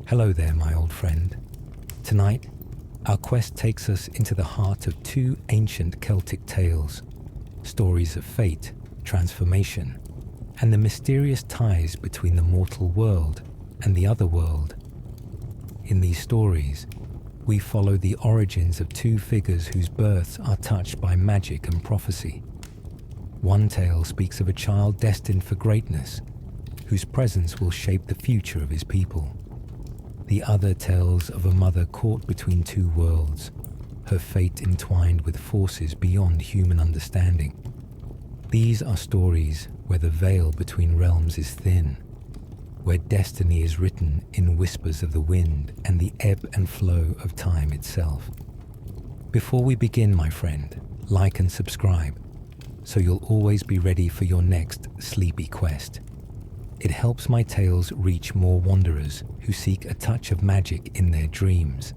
Hello there, my old friend. Tonight, our quest takes us into the heart of two ancient Celtic tales, stories of fate, transformation, and the mysterious ties between the mortal world and the otherworld. In these stories, we follow the origins of two figures whose births are touched by magic and prophecy. One tale speaks of a child destined for greatness, whose presence will shape the future of his people. The other tells of a mother caught between two worlds, her fate entwined with forces beyond human understanding. These are stories where the veil between realms is thin, where destiny is written in whispers of the wind and the ebb and flow of time itself. Before we begin, my friend, like and subscribe, so you'll always be ready for your next sleepy quest. It helps my tales reach more wanderers who seek a touch of magic in their dreams.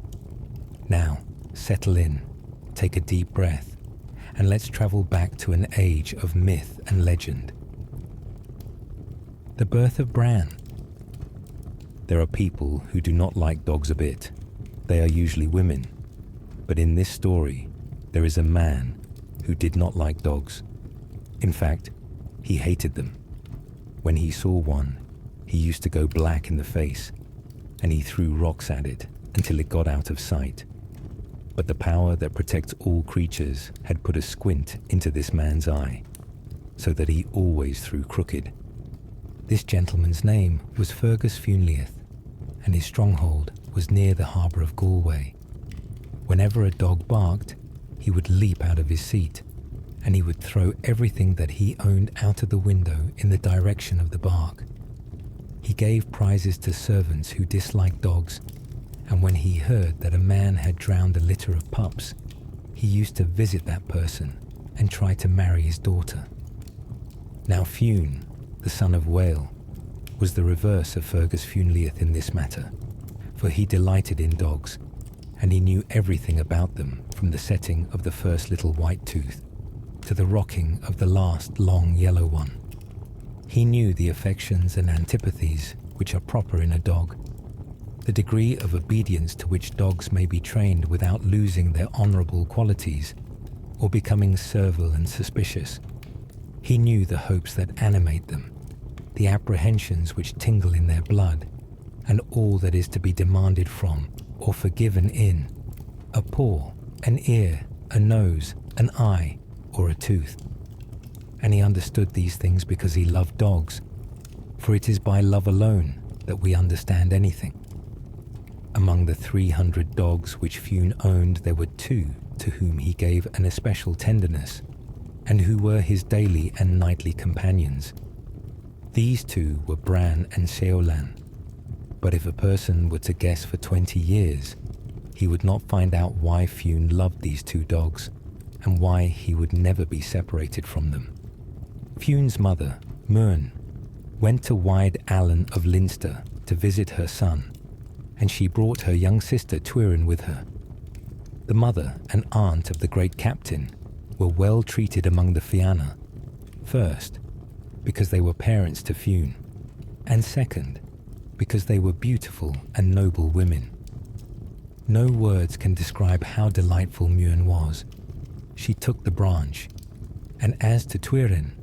Now, settle in, take a deep breath, and let's travel back to an age of myth and legend. The birth of Bran. There are people who do not like dogs a bit. They are usually women. But in this story, there is a man who did not like dogs. In fact, he hated them. When he saw one, he used to go black in the face, and he threw rocks at it until it got out of sight. But the power that protects all creatures had put a squint into this man's eye, so that he always threw crooked. This gentleman's name was Fergus Fionn, and his stronghold was near the harbour of Galway. Whenever a dog barked, he would leap out of his seat, and he would throw everything that he owned out of the window in the direction of the bark. He gave prizes to servants who disliked dogs, and when he heard that a man had drowned a litter of pups, he used to visit that person and try to marry his daughter. Now Fionn, the son of Oisín, was the reverse of Fergus Fionn in this matter, for he delighted in dogs, and he knew everything about them, from the setting of the first little white tooth to the rocking of the last long yellow one. He knew the affections and antipathies which are proper in a dog, the degree of obedience to which dogs may be trained without losing their honourable qualities or becoming servile and suspicious. He knew the hopes that animate them, the apprehensions which tingle in their blood, and all that is to be demanded from or forgiven in a paw, an ear, a nose, an eye, or a tooth. And he understood these things because he loved dogs, for it is by love alone that we understand anything. Among the 300 dogs which Fionn owned, there were two to whom he gave an especial tenderness, and who were his daily and nightly companions. These two were Bran and Seolan. But if a person were to guess for 20 years, he would not find out why Fionn loved these two dogs, and why he would never be separated from them. Fionn's mother, Muirn, went to Wide Allen of Leinster to visit her son, and she brought her young sister Tuin with her. The mother and aunt of the great captain were well treated among the Fianna, first, because they were parents to Fionn, and second, because they were beautiful and noble women. No words can describe how delightful Muirn was. She took the branch, and as to Tuin,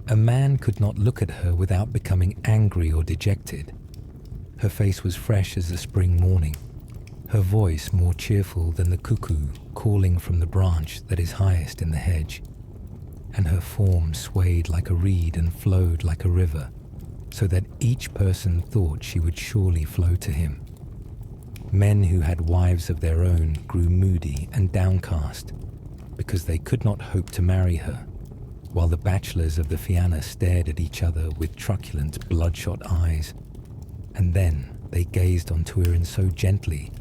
a man could not look at her without becoming angry or dejected. Her face was fresh as the spring morning, her voice more cheerful than the cuckoo calling from the branch that is highest in the hedge, and her form swayed like a reed and flowed like a river, so that each person thought she would surely flow to him. Men who had wives of their own grew moody and downcast, because they could not hope to marry her, while the bachelors of the Fianna stared at each other with truculent, bloodshot eyes. And then they gazed on Tuin so gently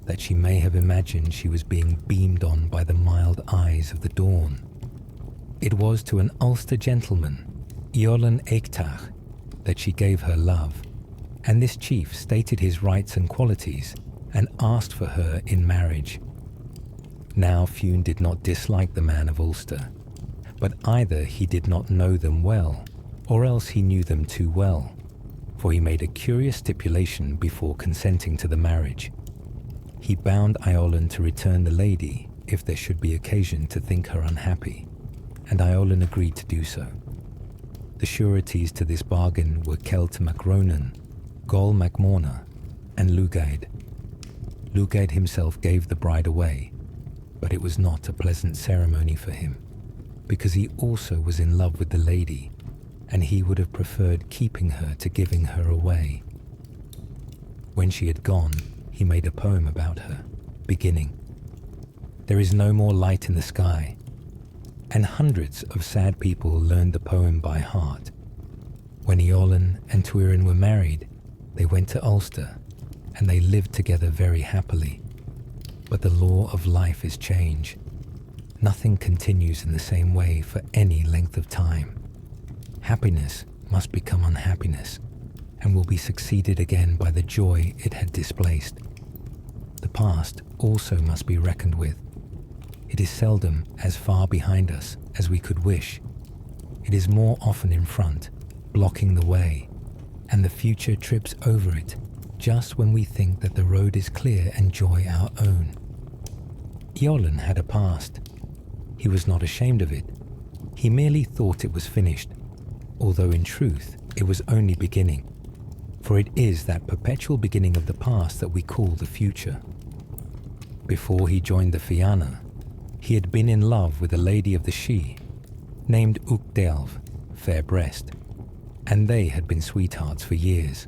that she may have imagined she was being beamed on by the mild eyes of the dawn. It was to an Ulster gentleman, Eolan Eichtach, that she gave her love, and this chief stated his rights and qualities and asked for her in marriage. Now Fionn did not dislike the man of Ulster, but either he did not know them well, or else he knew them too well, for he made a curious stipulation before consenting to the marriage. He bound Oisín to return the lady if there should be occasion to think her unhappy, and Oisín agreed to do so. The sureties to this bargain were Celt Macronan, Gol Macmorna, and Lugaid. Lugaid himself gave the bride away, but it was not a pleasant ceremony for him, because he also was in love with the lady, and he would have preferred keeping her to giving her away. When she had gone, he made a poem about her, beginning, "There is no more light in the sky," and hundreds of sad people learned the poem by heart. When Oisín and Tuin were married, they went to Ulster, and they lived together very happily. But the law of life is change. Nothing continues in the same way for any length of time. Happiness must become unhappiness, and will be succeeded again by the joy it had displaced. The past also must be reckoned with. It is seldom as far behind us as we could wish. It is more often in front, blocking the way, and the future trips over it just when we think that the road is clear and joy our own. Oisín had a past. He was not ashamed of it. He merely thought it was finished, although in truth it was only beginning, for it is that perpetual beginning of the past that we call the future. Before he joined the Fianna, he had been in love with a lady of the Sidhe, named Uachtailv, Fair Breast, and they had been sweethearts for years.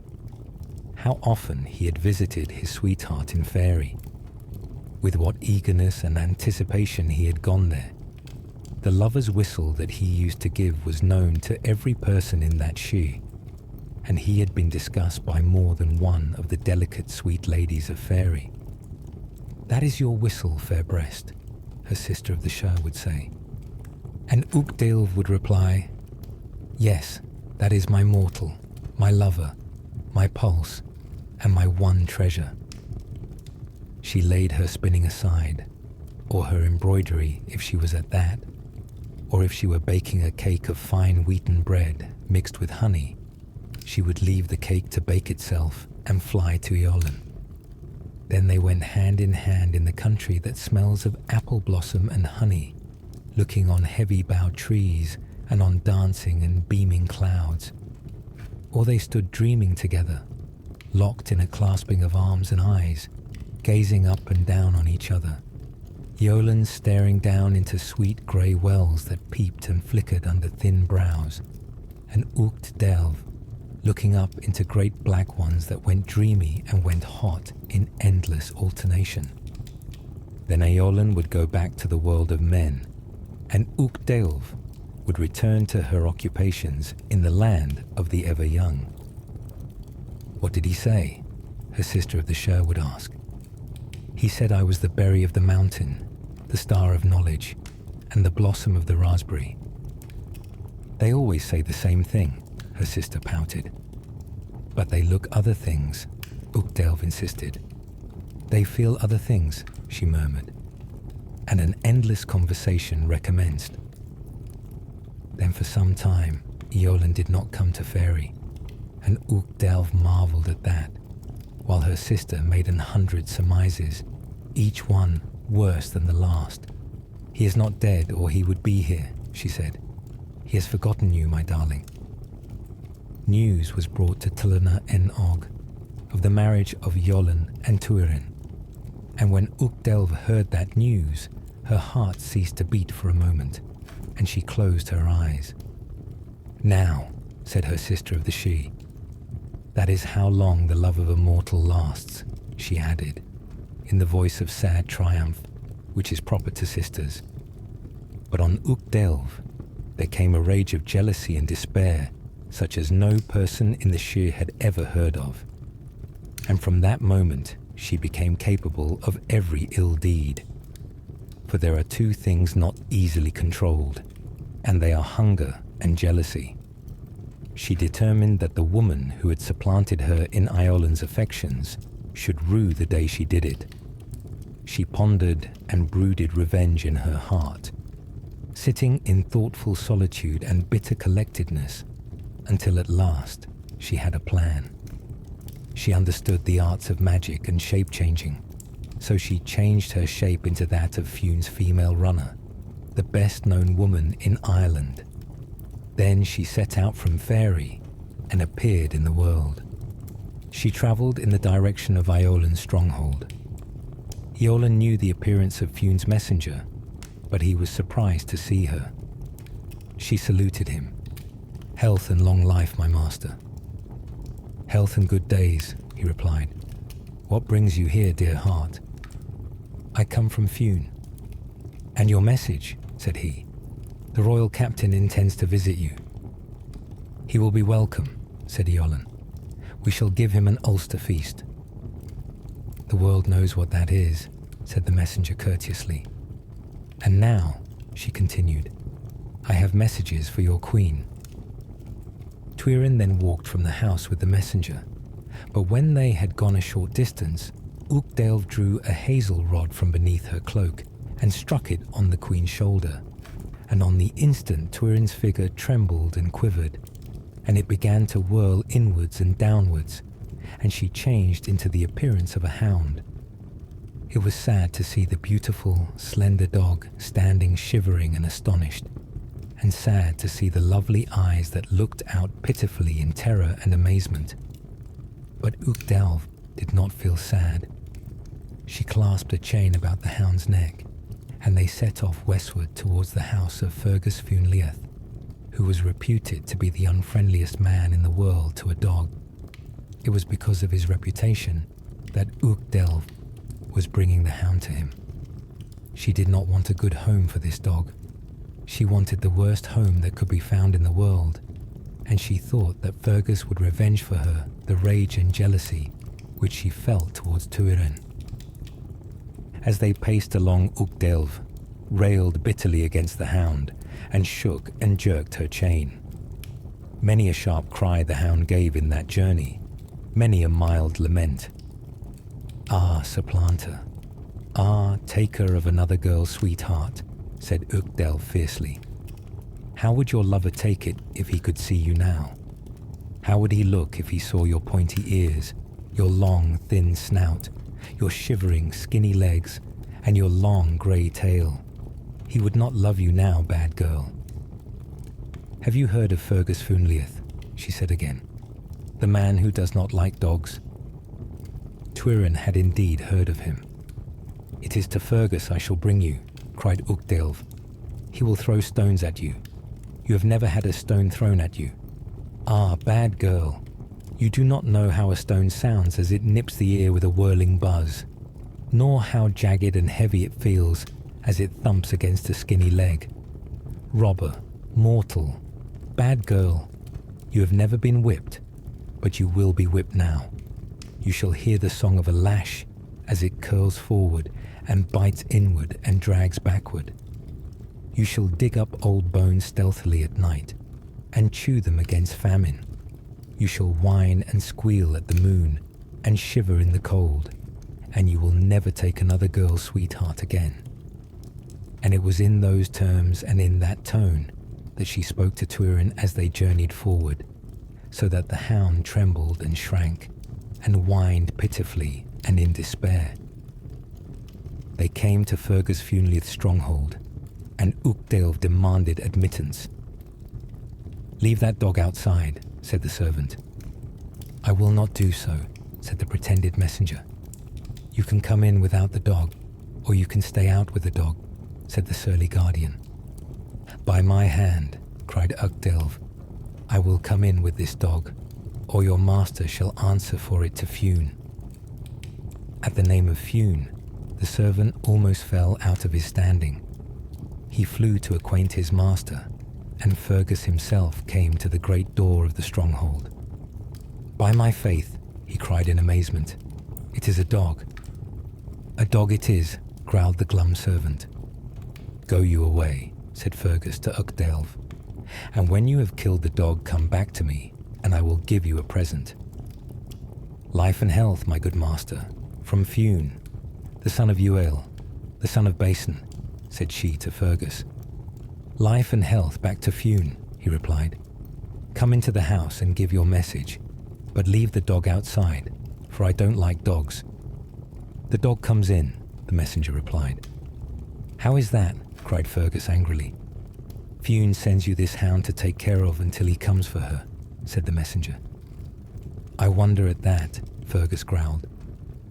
How often he had visited his sweetheart in Fairy. With what eagerness and anticipation he had gone there. The lover's whistle that he used to give was known to every person in that Sidhe, and he had been discussed by more than one of the delicate sweet ladies of Fairy. "That is your whistle, Fair Breast," her sister of the Shire would say. And Uachtailv would reply, "Yes, that is my mortal, my lover, my pulse, and my one treasure." She laid her spinning aside, or her embroidery if she was at that, or if she were baking a cake of fine wheaten bread mixed with honey, she would leave the cake to bake itself and fly to Oisín. Then they went hand in hand in the country that smells of apple blossom and honey, looking on heavy-boughed trees and on dancing and beaming clouds. Or they stood dreaming together, locked in a clasping of arms and eyes, gazing up and down on each other. Oisín staring down into sweet grey wells that peeped and flickered under thin brows, and Uachtailv looking up into great black ones that went dreamy and went hot in endless alternation. Then Oisín would go back to the world of men, and Uachtailv would return to her occupations in the land of the ever-young. "What did he say?" her sister of the Shire would ask. "He said I was the berry of the mountain, the star of knowledge, and the blossom of the raspberry." "They always say the same thing," her sister pouted. "But they look other things," Uachtailv insisted. "They feel other things," she murmured. And an endless conversation recommenced. Then for some time, Oisín did not come to Fairy, and Uachtailv marvelled at that, while her sister made 100 surmises, each one worse than the last. "He is not dead, or he would be here," she said. "He has forgotten you, my darling." News was brought to Tuilna en Og of the marriage of Oisín and Tuin, and when Uachtailv heard that news, her heart ceased to beat for a moment, and she closed her eyes. "Now," said her sister of the Sidhe, "that is how long the love of a mortal lasts," she added, in the voice of sad triumph, which is proper to sisters. But on Uachtailv there came a rage of jealousy and despair such as no person in the Sidhe had ever heard of. And from that moment she became capable of every ill deed. For there are two things not easily controlled, and they are hunger and jealousy. She determined that the woman who had supplanted her in Oisín's affections should rue the day she did it. She pondered and brooded revenge in her heart, sitting in thoughtful solitude and bitter collectedness, until at last she had a plan. She understood the arts of magic and shape-changing, so she changed her shape into that of Fionn's female runner, the best-known woman in Ireland. Then she set out from Fairy and appeared in the world. She travelled in the direction of Iolan's stronghold. Iolan knew the appearance of Fionn's messenger, but he was surprised to see her. She saluted him. "Health and long life, my master." "Health and good days," he replied. "What brings you here, dear heart?" "I come from Fionn." "And your message," said he. "The royal captain intends to visit you." "He will be welcome," said Iolan. "We shall give him an Ulster feast." "The world knows what that is," said the messenger courteously. "And now," she continued, "I have messages for your queen." Tuin then walked from the house with the messenger, but when they had gone a short distance, Uchtdale drew a hazel rod from beneath her cloak and struck it on the queen's shoulder, and on the instant Tuirin's figure trembled and quivered, and it began to whirl inwards and downwards, and she changed into the appearance of a hound. It was sad to see the beautiful, slender dog standing shivering and astonished, and sad to see the lovely eyes that looked out pitifully in terror and amazement. But Uchtdale did not feel sad. She clasped a chain about the hound's neck, and they set off westward towards the house of Fergus Fionn Leath, who was reputed to be the unfriendliest man in the world to a dog. It was because of his reputation that Uchtdale was bringing the hound to him. She did not want a good home for this dog. She wanted the worst home that could be found in the world, and she thought that Fergus would revenge for her the rage and jealousy which she felt towards Tuirin. As they paced along, Uchtdale railed bitterly against the hound and shook and jerked her chain. Many a sharp cry the hound gave in that journey, many a mild lament. "Ah, supplanter! Ah, taker of another girl's sweetheart!" said Uchtdale fiercely. "How would your lover take it if he could see you now? How would he look if he saw your pointy ears, your long, thin snout, your shivering, skinny legs, and your long grey tail? He would not love you now, bad girl." "Have you heard of Fergus Fionn Leath?" she said again. "The man who does not like dogs?" Tuirin had indeed heard of him. "It is to Fergus I shall bring you," cried Uchtdale. "He will throw stones at you. You have never had a stone thrown at you. Ah, bad girl, you do not know how a stone sounds as it nips the ear with a whirling buzz, nor how jagged and heavy it feels as it thumps against a skinny leg. Robber, mortal, bad girl, you have never been whipped, but you will be whipped now. You shall hear the song of a lash as it curls forward and bites inward and drags backward. You shall dig up old bones stealthily at night and chew them against famine. You shall whine and squeal at the moon and shiver in the cold, and you will never take another girl's sweetheart again." And it was in those terms and in that tone that she spoke to Tuirin as they journeyed forward, so that the hound trembled and shrank and whined pitifully and in despair. They came to Fergus Fionn Leath's stronghold, and Uchtdale demanded admittance. "Leave that dog outside," said the servant. "I will not do so," said the pretended messenger. "You can come in without the dog, or you can stay out with the dog," said the surly guardian. "By my hand," cried Uchtdale, "I will come in with this dog, or your master shall answer for it to Fionn." At the name of Fionn, the servant almost fell out of his standing. He flew to acquaint his master, and Fergus himself came to the great door of the stronghold. "By my faith," he cried in amazement, "it is a dog." "A dog it is," growled the glum servant. "Go you away," said Fergus to Uchtdale, "and when you have killed the dog, come back to me, and I will give you a present." "Life and health, my good master, from Fionn, the son of Cumhaill, the son of Basin," said she to Fergus. "Life and health back to Fionn," he replied. "Come into the house and give your message, But leave the dog outside, for I don't like dogs." "The dog comes in," the messenger replied. "How is that?" cried Fergus angrily. "Fionn sends you this hound to take care of until he comes for her," said the messenger. "I wonder at that," Fergus growled,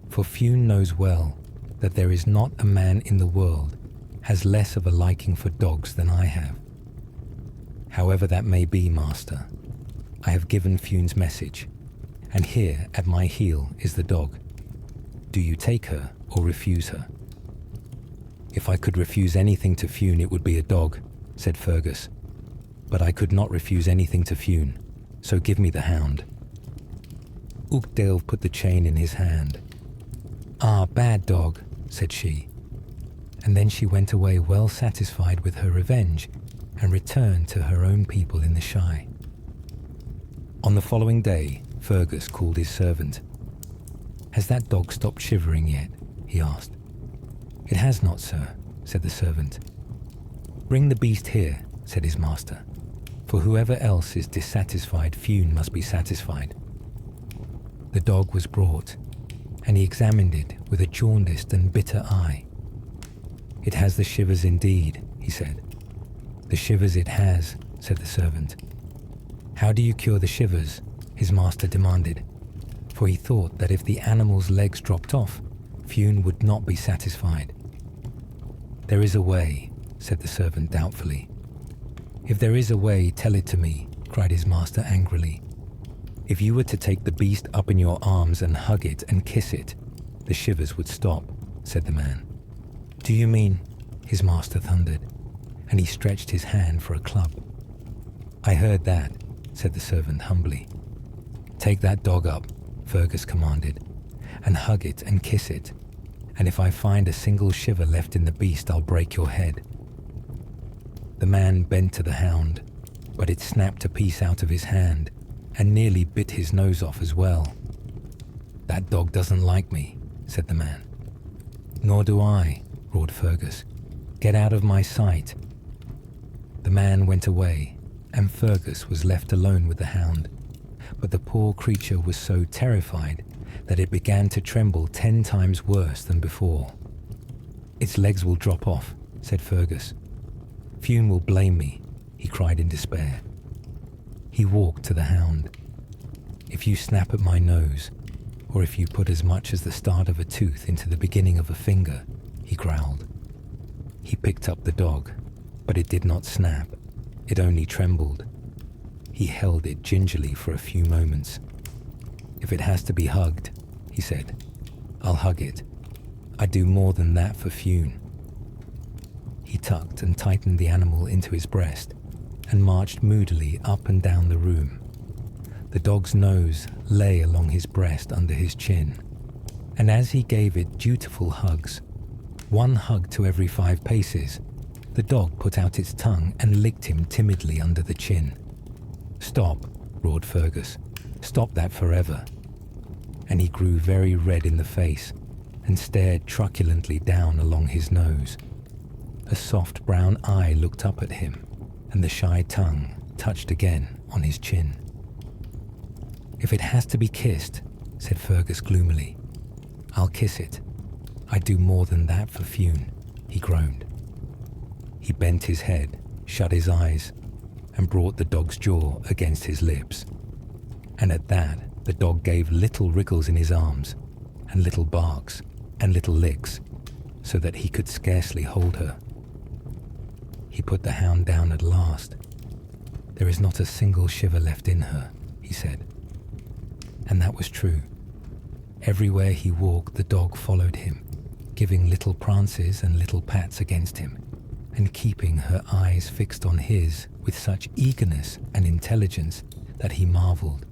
"for Fionn knows well that there is not a man in the world has less of a liking for dogs than I have. However that may be, master, I have given Fionn's message, and here at my heel is the dog. Do you take her or refuse her?" "If I could refuse anything to Fionn, it would be a dog," said Fergus. "But I could not refuse anything to Fionn, so give me the hound." Uchtdale put the chain in his hand. "Ah, bad dog," said she, and then she went away well satisfied with her revenge and returned to her own people in the Shire. On the following day, Fergus called his servant. "Has that dog stopped shivering yet?" he asked. "It has not, sir," said the servant. "Bring the beast here," said his master, "for whoever else is dissatisfied, Fionn must be satisfied." The dog was brought, and he examined it with a jaundiced and bitter eye. "It has the shivers indeed," he said. "The shivers it has," said the servant. "How do you cure the shivers?" his master demanded, for he thought that if the animal's legs dropped off, Fionn would not be satisfied. "There is a way," said the servant doubtfully. "If there is a way, tell it to me," cried his master angrily. "If you were to take the beast up in your arms and hug it and kiss it, the shivers would stop," said the man. "Do you mean?" his master thundered, and he stretched his hand for a club. "I heard that," said the servant humbly. "Take that dog up," Fergus commanded, "and hug it and kiss it, and if I find a single shiver left in the beast, I'll break your head." The man bent to the hound, but it snapped a piece out of his hand and nearly bit his nose off as well. "That dog doesn't like me," said the man. "Nor do I," roared Fergus. "Get out of my sight." The man went away, and Fergus was left alone with the hound, but the poor creature was so terrified that it began to tremble 10 times worse than before. "Its legs will drop off," said Fergus. "Fionn will blame me," he cried in despair. He walked to the hound. "If you snap at my nose, or if you put as much as the start of a tooth into the beginning of a finger," he growled. He picked up the dog, but it did not snap. It only trembled. He held it gingerly for a few moments. "If it has to be hugged," he said, "I'll hug it. I'd do more than that for Fionn." He tucked and tightened the animal into his breast and marched moodily up and down the room. The dog's nose lay along his breast under his chin, and as he gave it dutiful hugs, 1 hug to every 5 paces, the dog put out its tongue and licked him timidly under the chin. "Stop," roared Fergus. "Stop that forever." And he grew very red in the face and stared truculently down along his nose. A soft brown eye looked up at him, and the shy tongue touched again on his chin. "If it has to be kissed," said Fergus gloomily, "I'll kiss it. I'd do more than that for Fionn," he groaned. He bent his head, shut his eyes, and brought the dog's jaw against his lips. And at that, the dog gave little wriggles in his arms, and little barks, and little licks, so that he could scarcely hold her. He put the hound down at last. "There is not a single shiver left in her," he said. And that was true. Everywhere he walked, the dog followed him, giving little prances and little pats against him, and keeping her eyes fixed on his with such eagerness and intelligence that he marveled.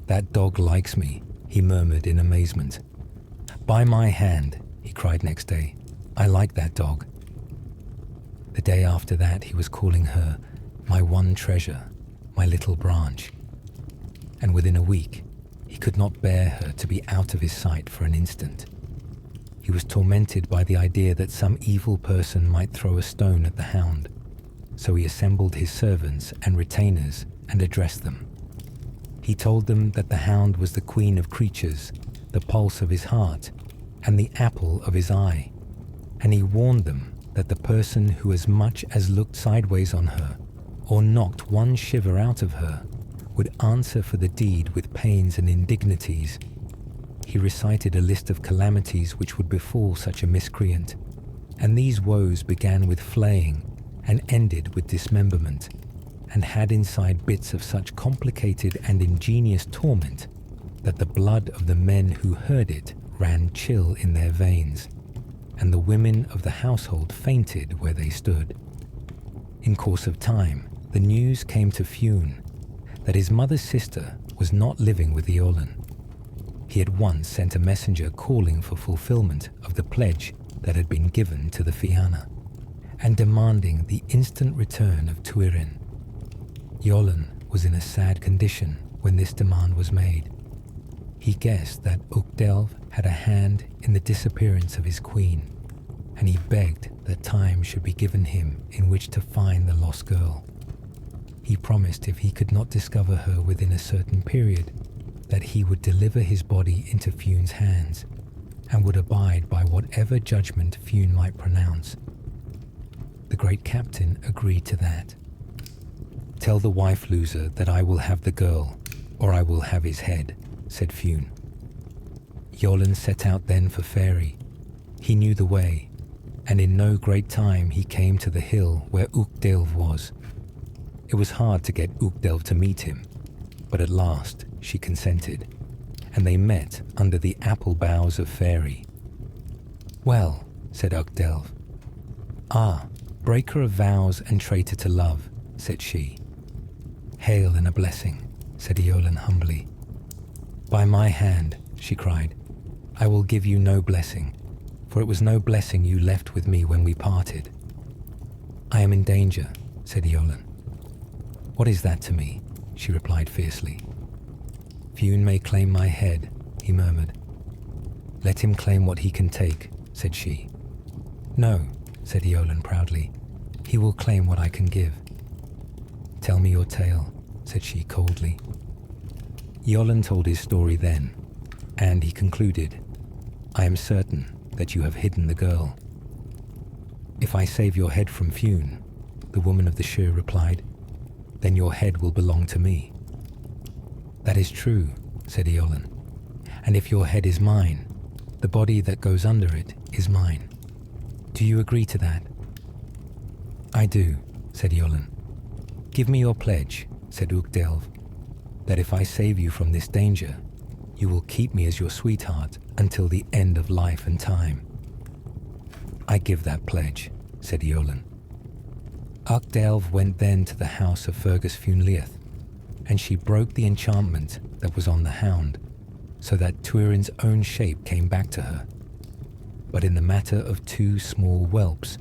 "That dog likes me," he murmured in amazement. "By my hand," he cried next day, "I like that dog." The day after that, he was calling her my one treasure, my little branch. And within a week, he could not bear her to be out of his sight for an instant. He was tormented by the idea that some evil person might throw a stone at the hound, so he assembled his servants and retainers and addressed them. He He told them that the hound was the queen of creatures, the pulse of his heart, and the apple of his eye, and he warned them that the person who as much as looked sideways on her, or knocked one shiver out of her, would answer for the deed with pains and indignities. He recited a list of calamities which would befall such a miscreant, and these woes began with flaying and ended with dismemberment, and had inside bits of such complicated and ingenious torment that the blood of the men who heard it ran chill in their veins, and the women of the household fainted where they stood. In course of time, the news came to Fionn that his mother's sister was not living with Eolan. He at once sent a messenger calling for fulfillment of the pledge that had been given to the Fianna, and demanding the instant return of Tuin. Eolan was in a sad condition when this demand was made. He guessed that Uachdelv had a hand in the disappearance of his queen, and he begged that time should be given him in which to find the lost girl. He promised if he could not discover her within a certain period, that he would deliver his body into Fionn's hands, and would abide by whatever judgment Fionn might pronounce. The great captain agreed to that. "Tell the wife-loser that I will have the girl, or I will have his head," said Fionn. Eolan set out then for Faery. He knew the way, and in no great time he came to the hill where Uachdelv was. It was hard to get Uachdelv to meet him, but at last she consented, and they met under the apple boughs of Faery. "Well," said Uachdelv. "Ah, breaker of vows and traitor to love," said she. "Hail and a blessing," said Eolan humbly. "By my hand," she cried, "I will give you no blessing, for it was no blessing you left with me when we parted." "I am in danger," said Eolan. "What is that to me?" she replied fiercely. "Fionn may claim my head," he murmured. "Let him claim what he can take," said she. "No," said Eolan proudly, "he will claim what I can give." "Tell me your tale," said she coldly. Eolan told his story then, and he concluded, "I am certain that you have hidden the girl." "If I save your head from Fionn," the woman of the Shire replied, "then your head will belong to me." "That is true," said Eolan, "and if your head is mine, the body that goes under it is mine. Do you agree to that?" "I do," said Eolan. "Give me your pledge," said Uachdelv, "that if I save you from this danger, you will keep me as your sweetheart until the end of life and time." "I give that pledge," said Eolan. Uachdelv went then to the house of Fergus Fionn, and she broke the enchantment that was on the hound, so that Tuirin's own shape came back to her. But in the matter of two small whelps,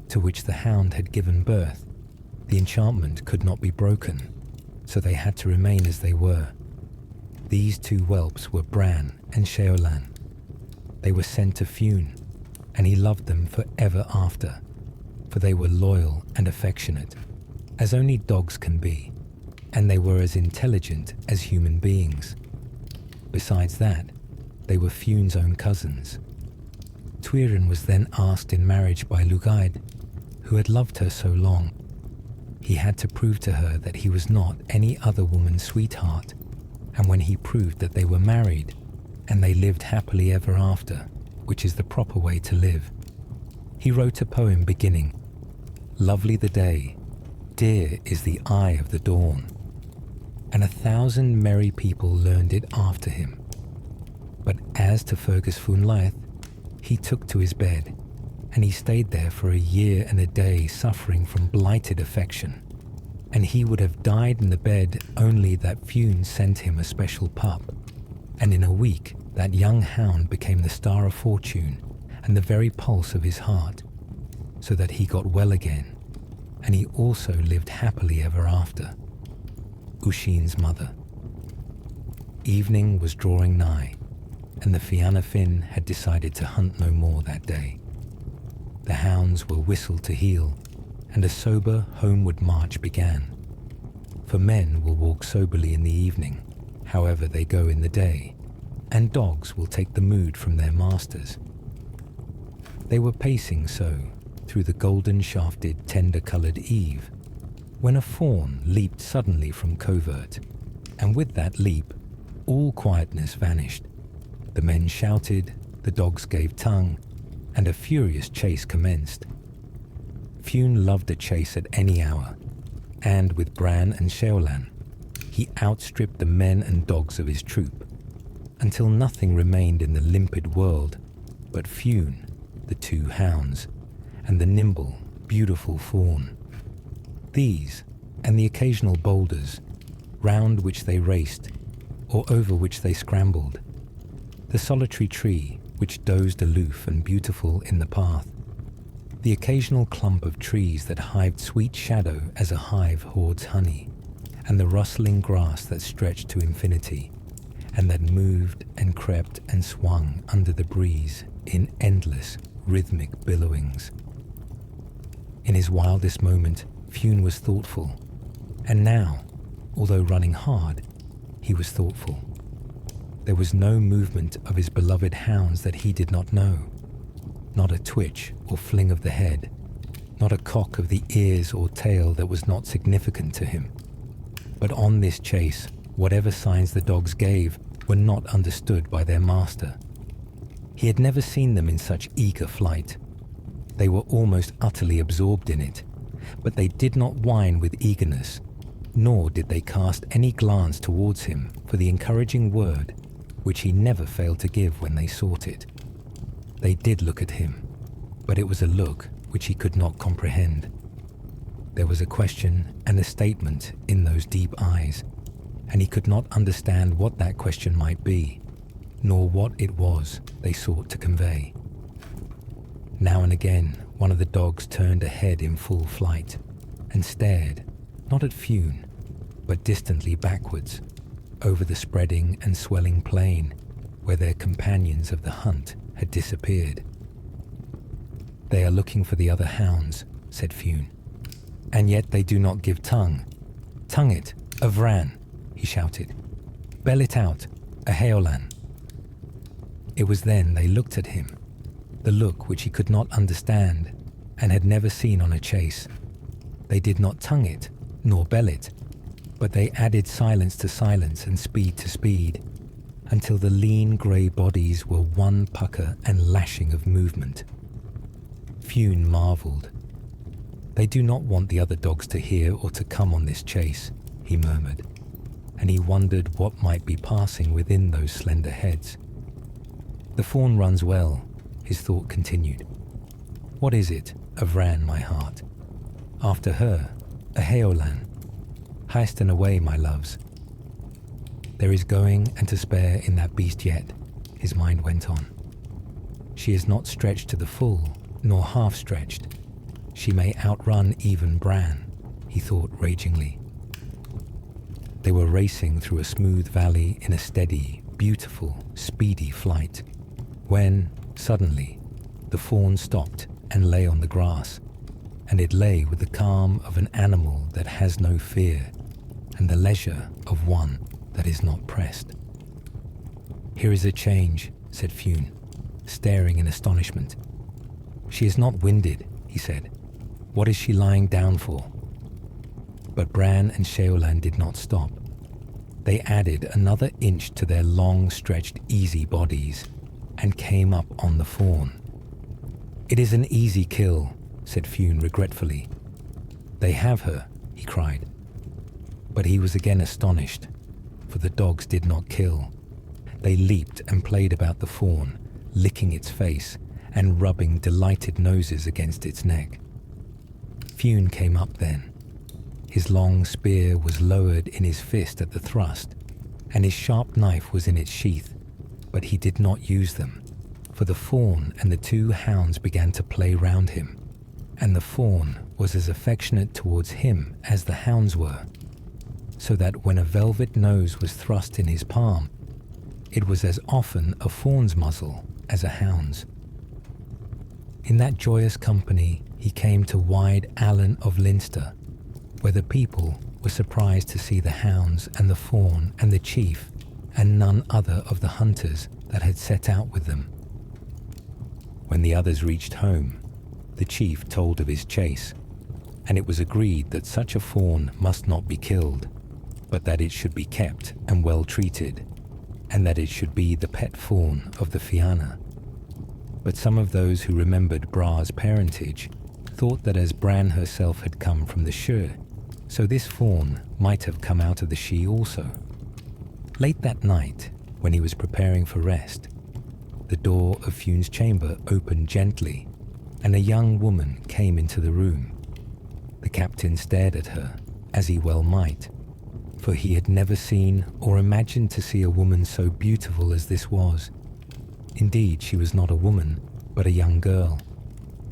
to which the hound had given birth, the enchantment could not be broken, so they had to remain as they were. These two whelps were Bran and Sheolan. They were sent to Fionn, and he loved them for ever after, for they were loyal and affectionate, as only dogs can be, and they were as intelligent as human beings. Besides that, they were Fionn's own cousins. Tuirin was then asked in marriage by Lugaid, who had loved her so long. He had to prove to her that he was not any other woman's sweetheart, and when he proved that they were married, and they lived happily ever after, which is the proper way to live, he wrote a poem beginning, "Lovely the day, dear is the eye of the dawn," and 1,000 merry people learned it after him. But as to Fergus Fionn, he took to his bed, and he stayed there for a year and a day suffering from blighted affection, and he would have died in the bed only that Fionn sent him a special pup, and in a week that young hound became the star of fortune and the very pulse of his heart, so that he got well again, and he also lived happily ever after. Oisín's mother. Evening was drawing nigh, and the Fianna Finn had decided to hunt no more that day. The hounds were whistled to heel, and a sober homeward march began. For men will walk soberly in the evening, however they go in the day, and dogs will take the mood from their masters. They were pacing so through the golden-shafted, tender-coloured eve, when a fawn leaped suddenly from covert, and with that leap, all quietness vanished. The men shouted, the dogs gave tongue, and a furious chase commenced. Fionn loved a chase at any hour, and with Bran and Sheolan, he outstripped the men and dogs of his troop, until nothing remained in the limpid world but Fionn, the two hounds, and the nimble, beautiful fawn. These, and the occasional boulders, round which they raced, or over which they scrambled, the solitary tree which dozed aloof and beautiful in the path, the occasional clump of trees that hived sweet shadow as a hive hoards honey, and the rustling grass that stretched to infinity, and that moved and crept and swung under the breeze in endless, rhythmic billowings. In his wildest moment, Fionn was thoughtful, and now, although running hard, he was thoughtful. There was no movement of his beloved hounds that he did not know, not a twitch or fling of the head, not a cock of the ears or tail that was not significant to him. But on this chase, whatever signs the dogs gave were not understood by their master. He had never seen them in such eager flight. They were almost utterly absorbed in it, but they did not whine with eagerness, nor did they cast any glance towards him for the encouraging word which he never failed to give when they sought it. They did look at him, but it was a look which he could not comprehend. There was a question and a statement in those deep eyes, and he could not understand what that question might be, nor what it was they sought to convey. Now and again, one of the dogs turned ahead in full flight and stared, not at Fionn, but distantly backwards, over the spreading and swelling plain where their companions of the hunt had disappeared. "They are looking for the other hounds," said Fionn, "and yet they do not give tongue. Tongue it, a Bran," he shouted. "Bell it out, a Sheolan." It was then they looked at him, the look which he could not understand and had never seen on a chase. They did not tongue it, nor bell it, but they added silence to silence and speed to speed, until the lean grey bodies were one pucker and lashing of movement. Fionn marvelled. "They do not want the other dogs to hear or to come on this chase," he murmured, and he wondered what might be passing within those slender heads. "The fawn runs well," his thought continued. "What is it, a Bran, my heart? After her, a Sheolan. Hasten away, my loves. There is going and to spare in that beast yet," his mind went on. "She is not stretched to the full, nor half stretched. She may outrun even Bran," he thought ragingly. They were racing through a smooth valley in a steady, beautiful, speedy flight, when, suddenly, the fawn stopped and lay on the grass, and it lay with the calm of an animal that has no fear, and the leisure of one that is not pressed. "Here is a change," said Fionn, staring in astonishment. "She is not winded," he said. "What is she lying down for?" But Bran and Sheolan did not stop. They added another inch to their long-stretched, easy bodies, and came up on the fawn. "It is an easy kill," said Fionn regretfully. "They have her," he cried. But he was again astonished, for the dogs did not kill. They leaped and played about the fawn, licking its face and rubbing delighted noses against its neck. Fionn came up then. His long spear was lowered in his fist at the thrust, and his sharp knife was in its sheath, but he did not use them, for the fawn and the two hounds began to play round him, and the fawn was as affectionate towards him as the hounds were, so that when a velvet nose was thrust in his palm, it was as often a fawn's muzzle as a hound's. In that joyous company he came to wide Allen of Leinster, where the people were surprised to see the hounds and the fawn and the chief and none other of the hunters that had set out with them. When the others reached home, the chief told of his chase, and it was agreed that such a fawn must not be killed, but that it should be kept and well treated, and that it should be the pet fawn of the Fianna. But some of those who remembered Bra's parentage thought that as Bran herself had come from the Shire, so this fawn might have come out of the She also. Late that night, when he was preparing for rest, the door of Fionn's chamber opened gently, and a young woman came into the room. The captain stared at her, as he well might, for he had never seen or imagined to see a woman so beautiful as this was. Indeed, she was not a woman, but a young girl,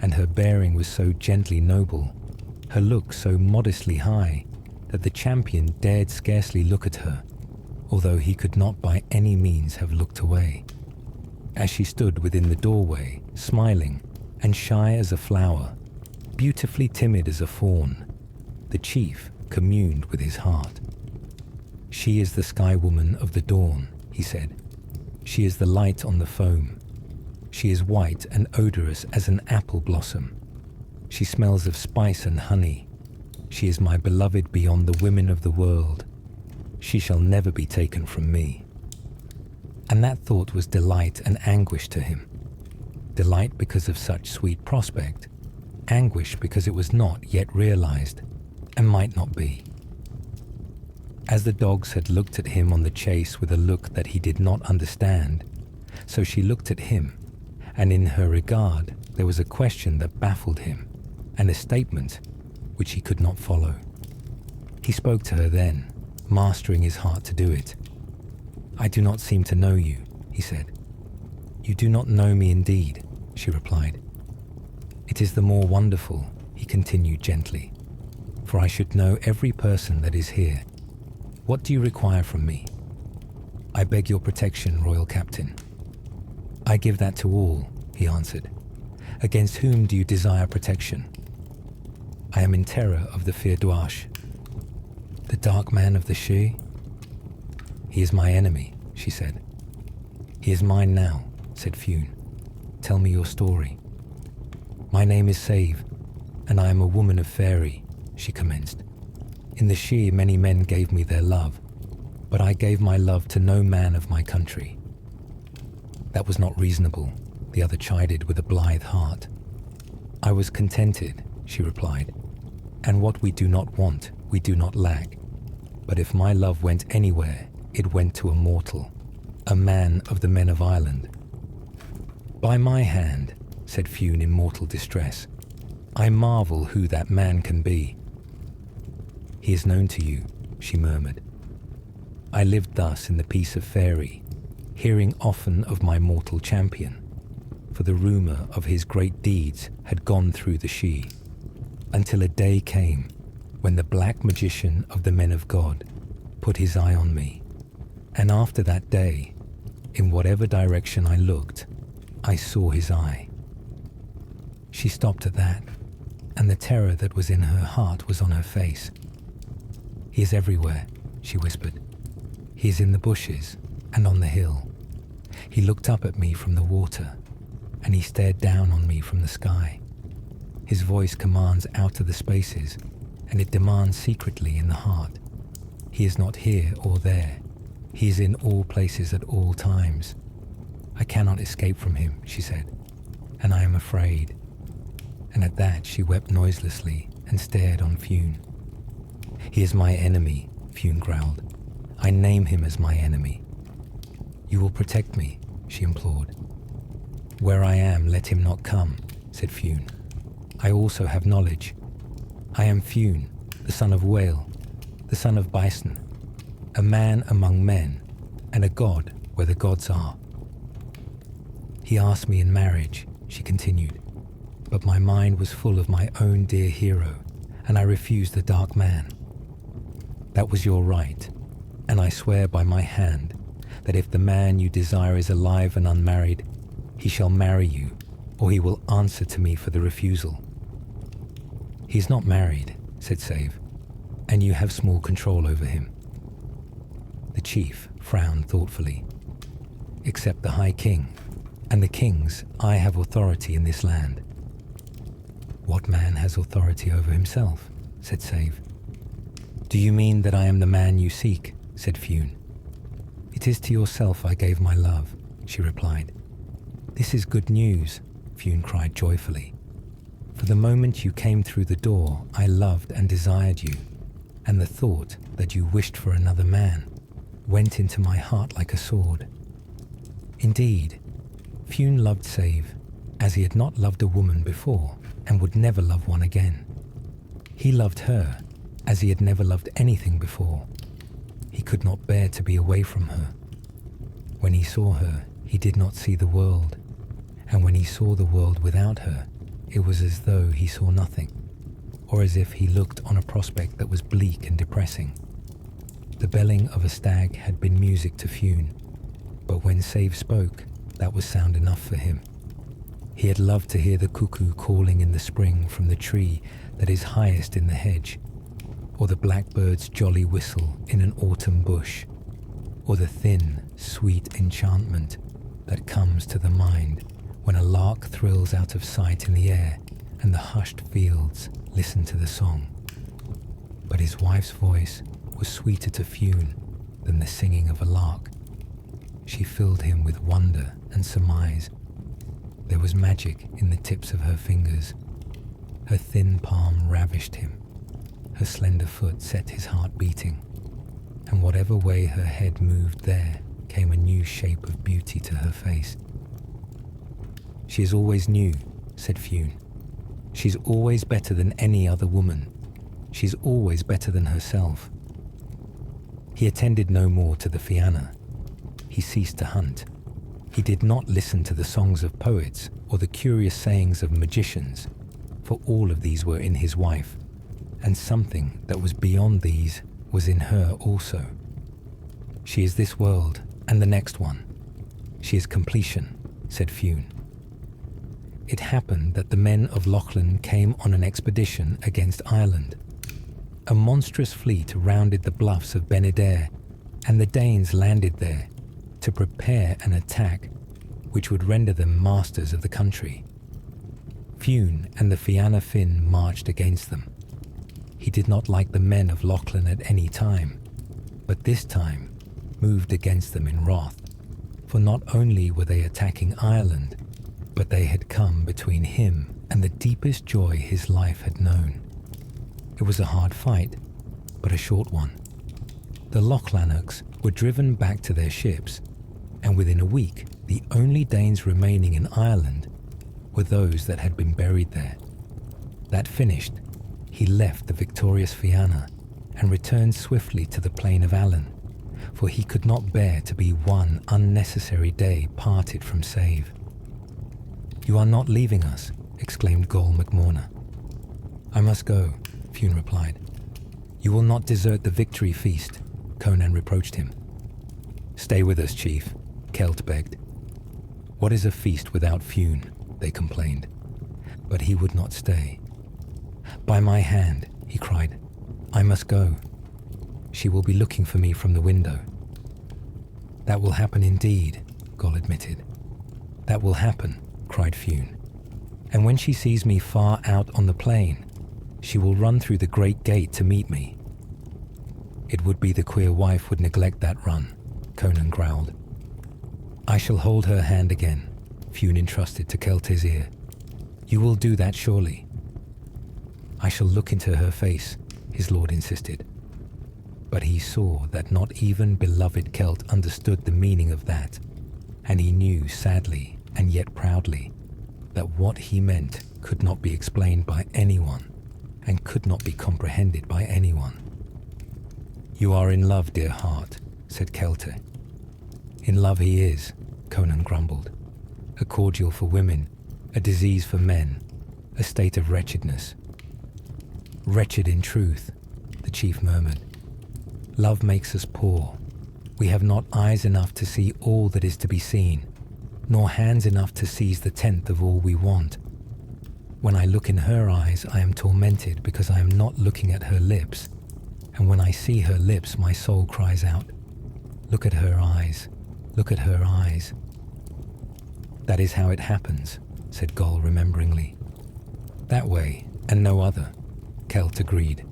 and her bearing was so gently noble, her look so modestly high, that the champion dared scarcely look at her, although he could not by any means have looked away. As she stood within the doorway, smiling, and shy as a flower, beautifully timid as a fawn, the chief communed with his heart. "She is the Sky Woman of the dawn," he said. "She is the light on the foam. She is white and odorous as an apple blossom. She smells of spice and honey. She is my beloved beyond the women of the world. She shall never be taken from me." And that thought was delight and anguish to him. Delight because of such sweet prospect, anguish because it was not yet realized, and might not be. As the dogs had looked at him on the chase with a look that he did not understand, so she looked at him, and in her regard there was a question that baffled him, and a statement which he could not follow. He spoke to her then, mastering his heart to do it. "I do not seem to know you," he said. "You do not know me indeed," she replied. "It is the more wonderful," he continued gently, "for I should know every person that is here. What do you require from me?" "I beg your protection, royal captain." "I give that to all," he answered. "Against whom do you desire protection?" "I am in terror of the Firduash." "The dark man of the She?" "He is my enemy," she said. "He is mine now," said Fionn. "Tell me your story." "My name is Save, and I am a woman of Faerie," she commenced. "In the She many men gave me their love, but I gave my love to no man of my country." "That was not reasonable," the other chided with a blithe heart. "I was contented," she replied, "and what we do not want, we do not lack. But if my love went anywhere, it went to a mortal, a man of the men of Ireland." "By my hand," said Fionn in mortal distress, "I marvel who that man can be." "He is known to you," she murmured. "I lived thus in the peace of Faerie, hearing often of my mortal champion, for the rumour of his great deeds had gone through the She, until a day came when the black magician of the men of God put his eye on me, and after that day, in whatever direction I looked, I saw his eye." She stopped at that, and the terror that was in her heart was on her face. "He is everywhere," she whispered. "He is in the bushes and on the hill. He looked up at me from the water, and he stared down on me from the sky. His voice commands out of the spaces, and it demands secretly in the heart. He is not here or there. He is in all places at all times. I cannot escape from him," she said, "and I am afraid." And at that she wept noiselessly and stared on Fionn. "He is my enemy," Fionn growled. "I name him as my enemy." "You will protect me," she implored. "Where I am, let him not come," said Fionn. "I also have knowledge. I am Fionn, the son of Wale, the son of Bison, a man among men, and a god where the gods are. He asked me in marriage," she continued, "but my mind was full of my own dear hero, and I refused the dark man. That was your right, and I swear by my hand that if the man you desire is alive and unmarried, he shall marry you, or he will answer to me for the refusal." "He is not married," said Save, "and you have small control over him." The chief frowned thoughtfully. "Except the High King, and the kings, I have authority in this land." "What man has authority over himself?" said Save. "Do you mean that I am the man you seek?" said Fionn. "It is to yourself I gave my love," she replied. "This is good news," Fionn cried joyfully. "For the moment you came through the door, I loved and desired you, and the thought that you wished for another man went into my heart like a sword." Indeed, Fionn loved Save as he had not loved a woman before and would never love one again. He loved her as he had never loved anything before. He could not bear to be away from her. When he saw her, he did not see the world, and when he saw the world without her, it was as though he saw nothing, or as if he looked on a prospect that was bleak and depressing. The belling of a stag had been music to Fionn, but when Save spoke, that was sound enough for him. He had loved to hear the cuckoo calling in the spring from the tree that is highest in the hedge, or the blackbird's jolly whistle in an autumn bush, or the thin, sweet enchantment that comes to the mind when a lark thrills out of sight in the air and the hushed fields listen to the song. But his wife's voice was sweeter to Fionn than the singing of a lark. She filled him with wonder and surmise. There was magic in the tips of her fingers. Her thin palm ravished him. Her slender foot set his heart beating, and whatever way her head moved there came a new shape of beauty to her face. "She is always new," said Fionn. "She's always better than any other woman. She's always better than herself." He attended no more to the Fianna. He ceased to hunt. He did not listen to the songs of poets or the curious sayings of magicians, for all of these were in his wife, and something that was beyond these was in her also. "She is this world and the next one. She is completion," said Fionn. It happened that the men of Lochlan came on an expedition against Ireland. A monstrous fleet rounded the bluffs of Benidare, and the Danes landed there to prepare an attack which would render them masters of the country. Fionn and the Fianna Finn marched against them. He did not like the men of Lochlan at any time, but this time moved against them in wrath, for not only were they attacking Ireland, but they had come between him and the deepest joy his life had known. It was a hard fight, but a short one. The Lochlannochs were driven back to their ships, and within a week, the only Danes remaining in Ireland were those that had been buried there. That finished, he left the victorious Fianna and returned swiftly to the plain of Allen, for he could not bear to be one unnecessary day parted from Save. "You are not leaving us," exclaimed Goll MacMorna. "I must go," Fionn replied. "You will not desert the victory feast," Conan reproached him. "Stay with us, chief," Celt begged. "What is a feast without Fionn?" they complained. But he would not stay. "By my hand," he cried, "I must go. She will be looking for me from the window." "That will happen indeed," Goll admitted. "That will happen," cried Fionn. "And when she sees me far out on the plain, she will run through the great gate to meet me." "It would be the queer wife would neglect that run," Conan growled. "I shall hold her hand again," Fionn entrusted to Celt's ear. "You will do that surely." "I shall look into her face," his lord insisted. But he saw that not even beloved Celt understood the meaning of that, and he knew sadly and yet proudly that what he meant could not be explained by anyone and could not be comprehended by anyone. "You are in love, dear heart," said Celte. "In love he is," Conan grumbled. "A cordial for women, a disease for men, a state of wretchedness." "Wretched in truth," the chief murmured. "Love makes us poor. We have not eyes enough to see all that is to be seen, nor hands enough to seize the tenth of all we want. When I look in her eyes, I am tormented because I am not looking at her lips, and when I see her lips, my soul cries out, Look at her eyes. Look at her eyes. That is how it happens, said Goll rememberingly. That way, and no other, Celt agreed.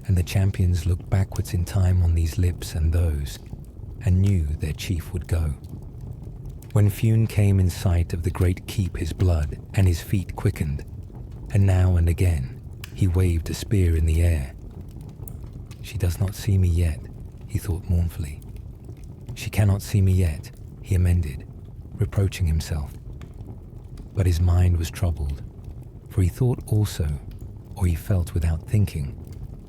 And the champions looked backwards in time on these lips and those, and knew their chief would go. When Fionn came in sight of the great keep, his blood and his feet quickened, and now and again he waved a spear in the air. She does not see me yet, he thought mournfully. She cannot see me yet, he amended, reproaching himself. But his mind was troubled, for he thought also, or he felt without thinking,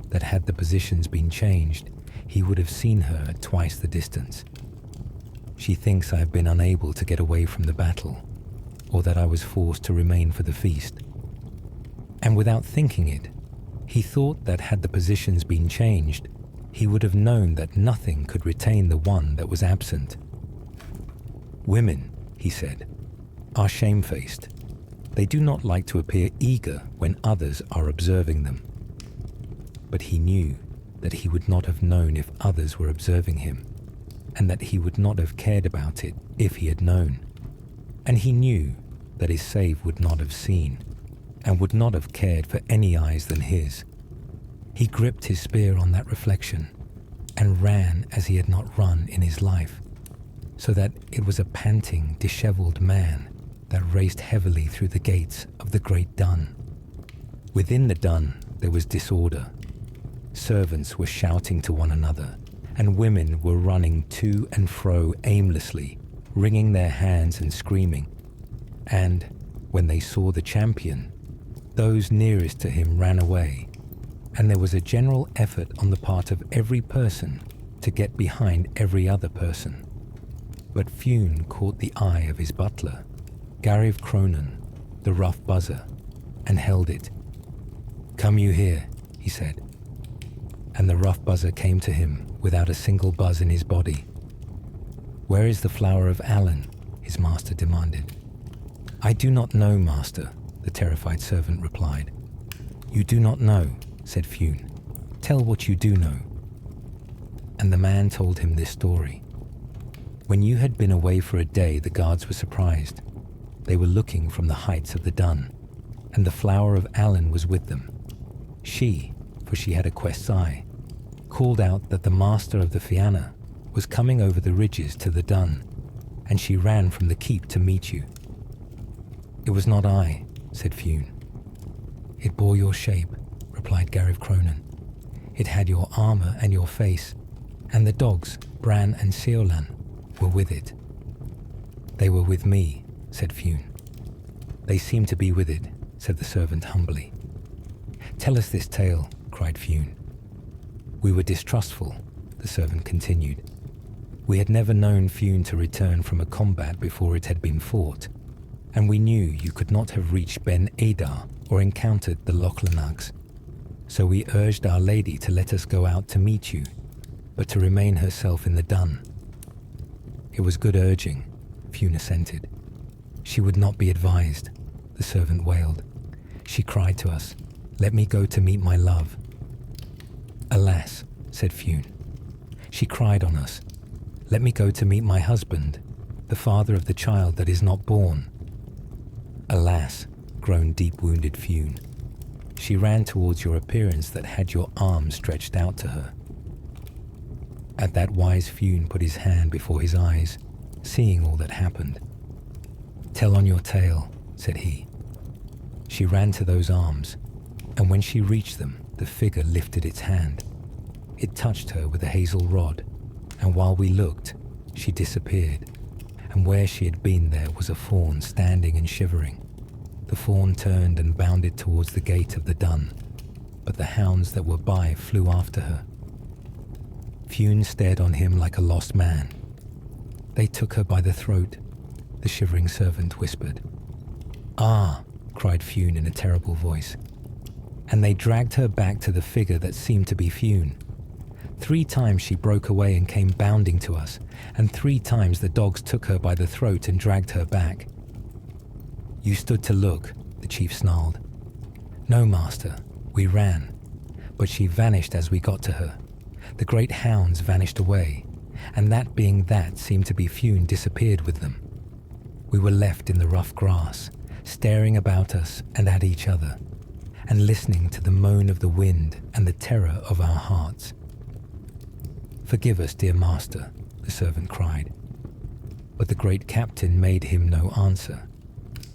that had the positions been changed, he would have seen her at twice the distance. She thinks I have been unable to get away from the battle, or that I was forced to remain for the feast. And without thinking it, he thought that had the positions been changed, he would have known that nothing could retain the one that was absent. Women, he said, are shamefaced. They do not like to appear eager when others are observing them. But he knew that he would not have known if others were observing him, and that he would not have cared about it if he had known. And he knew that his save would not have seen, and would not have cared for any eyes than his. He gripped his spear on that reflection, and ran as he had not run in his life, so that it was a panting, dishevelled man that raced heavily through the gates of the great dun. Within the dun there was disorder. Servants were shouting to one another, and women were running to and fro aimlessly, wringing their hands and screaming. And, when they saw the champion, those nearest to him ran away, and there was a general effort on the part of every person to get behind every other person. But Fionn caught the eye of his butler, Gareth Cronin, the rough buzzer, and held it. "Come you here," he said. And the rough buzzer came to him without a single buzz in his body. "Where is the flower of Allen?" his master demanded. "I do not know, master," the terrified servant replied. "You do not know," said Fionn. "Tell what you do know." And the man told him this story. When you had been away for a day, the guards were surprised. They were looking from the heights of the dun, and the flower of Allen was with them. She, for she had a quest's eye, called out that the master of the Fianna was coming over the ridges to the dun, and she ran from the keep to meet you. "It was not I," said Fionn. "It bore your shape," replied Gareth Cronin. "It had your armour and your face, and the dogs, Bran and Ceolan, were with it." "They were with me," said Fionn. "They seem to be with it," said the servant humbly. "Tell us this tale," cried Fionn. "We were distrustful," the servant continued. "We had never known Fionn to return from a combat before it had been fought, and we knew you could not have reached Ben Adar or encountered the Lochlanags. So we urged Our Lady to let us go out to meet you, but to remain herself in the dun." "It was good urging," Fionn assented. "She would not be advised," the servant wailed. "She cried to us, 'Let me go to meet my love.'" "Alas," said Fionn. "She cried on us, 'Let me go to meet my husband, the father of the child that is not born.'" "Alas," groaned deep-wounded Fionn. "She ran towards your appearance that had your arms stretched out to her." At that wise Fionn put his hand before his eyes, seeing all that happened. "Tell on your tale," said he. She ran to those arms, and when she reached them, the figure lifted its hand. It touched her with a hazel rod, and while we looked, she disappeared, and where she had been there was a fawn standing and shivering. The fawn turned and bounded towards the gate of the dun, but the hounds that were by flew after her. Fionn stared on him like a lost man. "They took her by the throat," the shivering servant whispered. "Ah!" cried Fionn in a terrible voice. "And they dragged her back to the figure that seemed to be Fionn. 3 times she broke away and came bounding to us, and 3 times the dogs took her by the throat and dragged her back." "You stood to look," the chief snarled. "No, master, we ran, but she vanished as we got to her. The great hounds vanished away, and that being that seemed to be Fionn disappeared with them. We were left in the rough grass, staring about us and at each other, and listening to the moan of the wind and the terror of our hearts. "Forgive us, dear master," the servant cried. But the great captain made him no answer.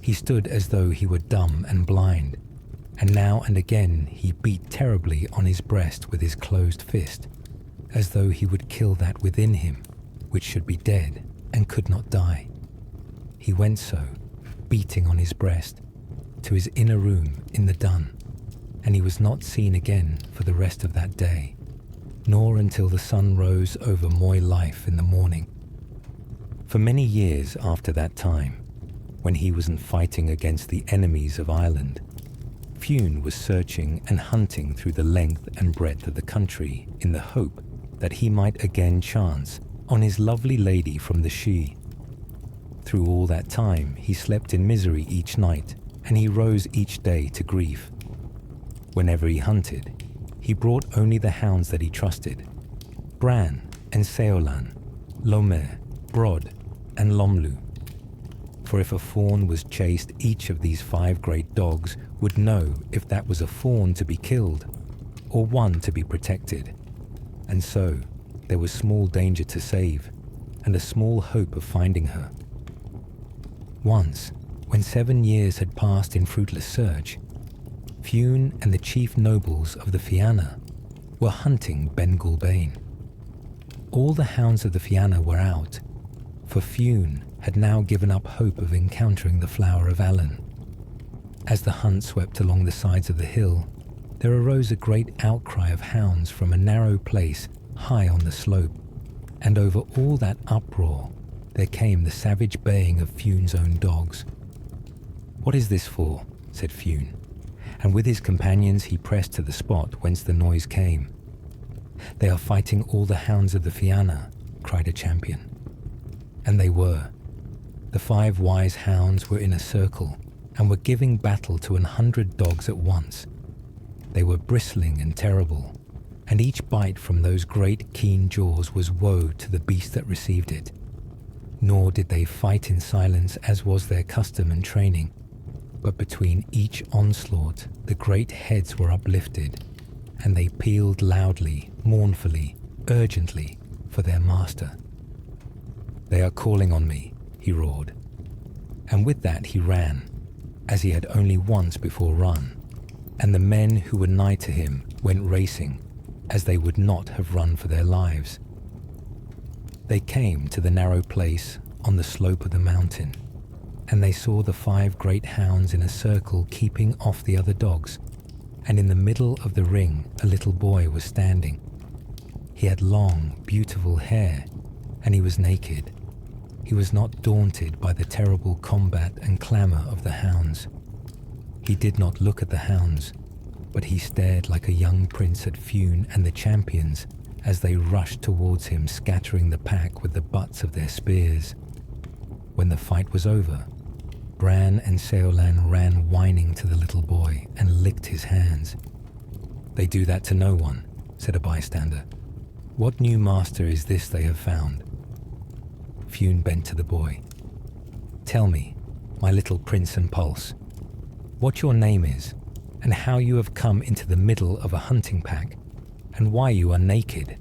He stood as though he were dumb and blind, and now and again he beat terribly on his breast with his closed fist, as though he would kill that within him, which should be dead and could not die. He went so, beating on his breast, to his inner room in the dun, and he was not seen again for the rest of that day, nor until the sun rose over Moy life in the morning. For many years after that time, when he wasn't fighting against the enemies of Ireland, Fionn was searching and hunting through the length and breadth of the country in the hope that he might again chance on his lovely lady from the Shee. Through all that time he slept in misery each night, and he rose each day to grief. Whenever he hunted, he brought only the hounds that he trusted, Bran and Seolan, Lomer, Brod and Lomlu. For if a fawn was chased, each of these 5 great dogs would know if that was a fawn to be killed or one to be protected. And so there was small danger to save and a small hope of finding her. Once, when 7 years had passed in fruitless search, Fionn and the chief nobles of the Fianna were hunting Ben Gulbane. All the hounds of the Fianna were out, for Fionn had now given up hope of encountering the Flower of Allen. As the hunt swept along the sides of the hill, there arose a great outcry of hounds from a narrow place high on the slope, and over all that uproar there came the savage baying of Fionn's own dogs. "What is this for?" said Fionn, and with his companions he pressed to the spot whence the noise came. "They are fighting all the hounds of the Fianna," cried a champion. And they were. The 5 wise hounds were in a circle and were giving battle to 100 dogs at once. They were bristling and terrible, and each bite from those great keen jaws was woe to the beast that received it. Nor did they fight in silence as was their custom and training, but between each onslaught the great heads were uplifted, and they pealed loudly, mournfully, urgently for their master. "They are calling on me," he roared. And with that he ran, as he had only once before run, and the men who were nigh to him went racing, as they would not have run for their lives. They came to the narrow place on the slope of the mountain, and they saw the 5 great hounds in a circle keeping off the other dogs, and in the middle of the ring a little boy was standing. He had long, beautiful hair, and he was naked. He was not daunted by the terrible combat and clamour of the hounds. He did not look at the hounds, but he stared like a young prince at Fionn and the champions as they rushed towards him, scattering the pack with the butts of their spears. When the fight was over, Bran and Seolan ran whining to the little boy and licked his hands. "They do that to no one," said a bystander. "What new master is this they have found?" Fionn bent to the boy. "Tell me, my little prince and pulse, what your name is, and how you have come into the middle of a hunting pack, and why you are naked."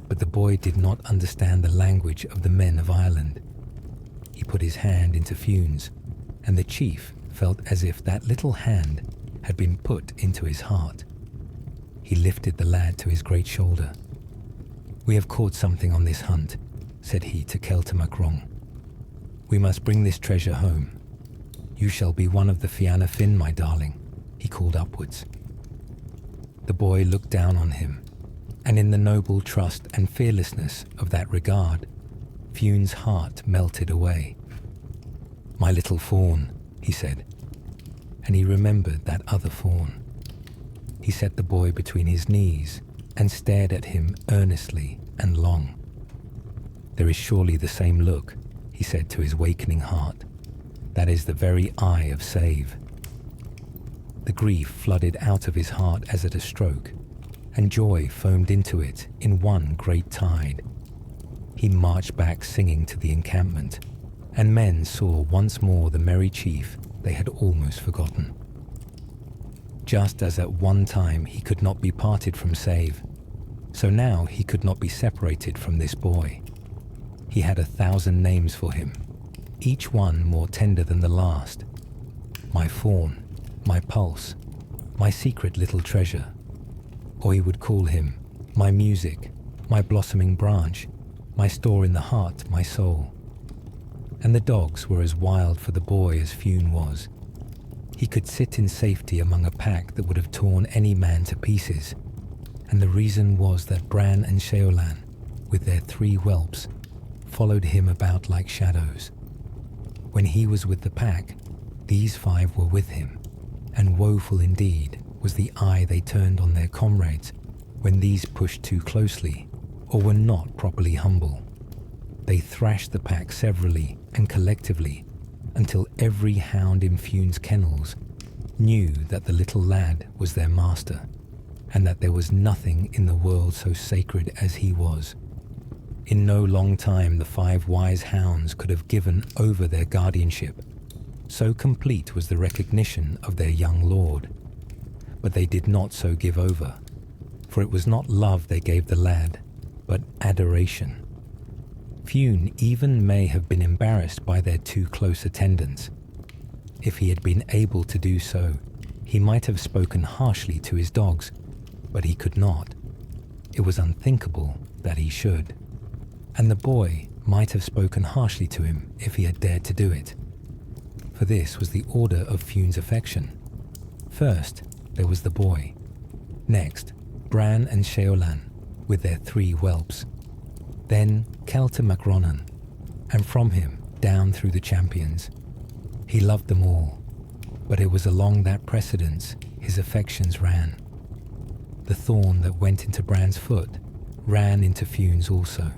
But the boy did not understand the language of the men of Ireland. He put his hand into Fionn's, and the chief felt as if that little hand had been put into his heart. He lifted the lad to his great shoulder. "We have caught something on this hunt," said he to Celtic. "We must bring this treasure home. You shall be one of the Fianna Finn, my darling," he called upwards. The boy looked down on him, and in the noble trust and fearlessness of that regard, Fionn's heart melted away. "My little fawn," he said, and he remembered that other fawn. He set the boy between his knees and stared at him earnestly and long. "There is surely the same look," he said to his wakening heart. "That is the very eye of Save." The grief flooded out of his heart as at a stroke, and joy foamed into it in one great tide. he marched back singing to the encampment, and men saw once more the merry chief they had almost forgotten. Just as at one time he could not be parted from Save, so now he could not be separated from this boy. He had 1,000 names for him, each one more tender than the last. My fawn, my pulse, my secret little treasure. Or he would call him my music, my blossoming branch, my store in the heart, my soul. And the dogs were as wild for the boy as Fionn was. He could sit in safety among a pack that would have torn any man to pieces, and the reason was that Bran and Sheolan, with their 3 whelps, followed him about like shadows. When he was with the pack, these 5 were with him, and woeful indeed was the eye they turned on their comrades when these pushed too closely or were not properly humble. They thrashed the pack severally and collectively until every hound in Fionn's kennels knew that the little lad was their master, and that there was nothing in the world so sacred as he was. In no long time the 5 wise hounds could have given over their guardianship. So complete was the recognition of their young lord. But they did not so give over, for it was not love they gave the lad, but adoration. Fionn even may have been embarrassed by their too close attendance. If he had been able to do so, he might have spoken harshly to his dogs, but he could not. It was unthinkable that he should. And the boy might have spoken harshly to him if he had dared to do it. For this was the order of Fionn's affection. First, there was the boy. Next, Bran and Sheolan, with their 3 whelps. Then Celtic Macronan, and from him down through the champions. He loved them all, but it was along that precedence his affections ran. The thorn that went into Bran's foot ran into Fionn's also.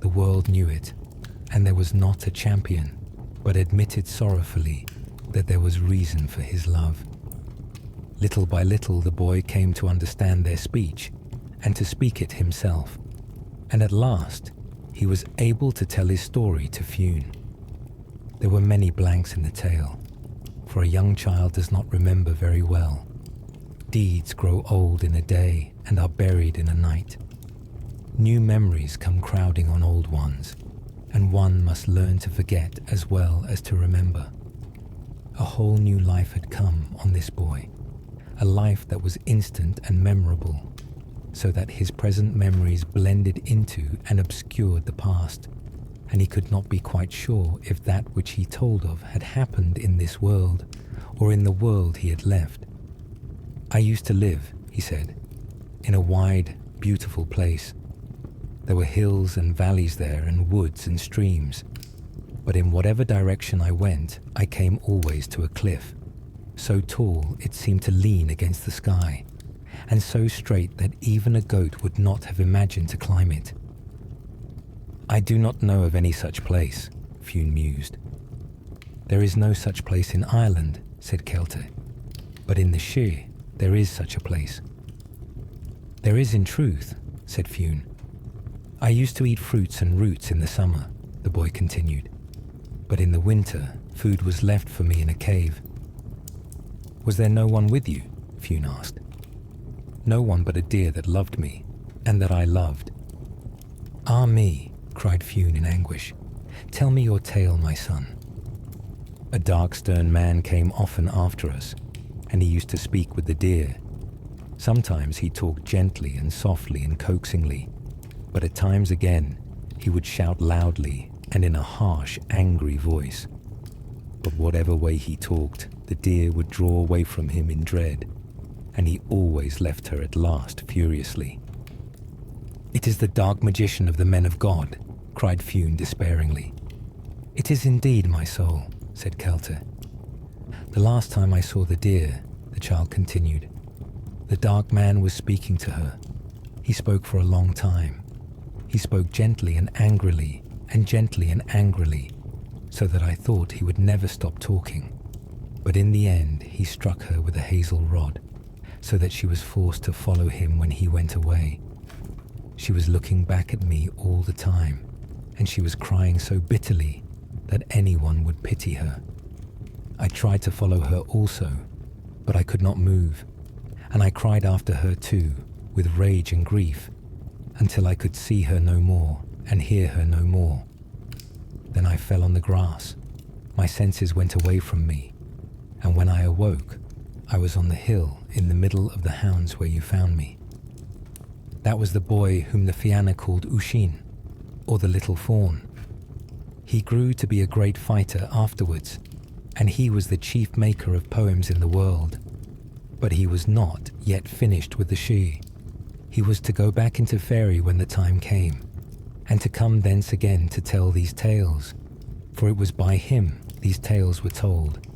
The world knew it, and there was not a champion but admitted sorrowfully that there was reason for his love. Little by little the boy came to understand their speech and to speak it himself, and at last he was able to tell his story to Fionn. There were many blanks in the tale, for a young child does not remember very well. Deeds grow old in a day and are buried in a night. New memories come crowding on old ones, and one must learn to forget as well as to remember. A whole new life had come on this boy, a life that was instant and memorable, so that his present memories blended into and obscured the past, and he could not be quite sure if that which he told of had happened in this world or in the world he had left. I used to live, he said, in a wide, beautiful place. There were hills and valleys there, and woods and streams. But in whatever direction I went, I came always to a cliff, so tall it seemed to lean against the sky, and so straight that even a goat would not have imagined to climb it. I do not know of any such place, Fionn mused. There is no such place in Ireland, said Celtic, but in the Shire there is such a place. There is in truth, said Fionn. I used to eat fruits and roots in the summer, the boy continued, but in the winter food was left for me in a cave. Was there no one with you? Fionn asked. No one but a deer that loved me, and that I loved. Ah me, cried Fionn in anguish. Tell me your tale, my son. A dark, stern man came often after us, and he used to speak with the deer. Sometimes he talked gently and softly and coaxingly, but at times again he would shout loudly and in a harsh, angry voice. But whatever way he talked, the deer would draw away from him in dread, and he always left her at last furiously. It is the dark magician of the men of God, cried Fionn despairingly. It is indeed, my soul, said Celtic. The last time I saw the deer, the child continued, the dark man was speaking to her. He spoke for a long time. He spoke gently and angrily, so that I thought he would never stop talking. But in the end, he struck her with a hazel rod, so that she was forced to follow him when he went away. She was looking back at me all the time, and she was crying so bitterly that anyone would pity her. I tried to follow her also, but I could not move, and I cried after her too, with rage and grief, until I could see her no more and hear her no more. Then I fell on the grass. My senses went away from me, and when I awoke, I was on the hill in the middle of the hounds where you found me. That was the boy whom the Fianna called Oisín, or the little fawn. He grew to be a great fighter afterwards, and he was the chief maker of poems in the world. But he was not yet finished with the she. He was to go back into fairy when the time came, and to come thence again to tell these tales, for it was by him these tales were told.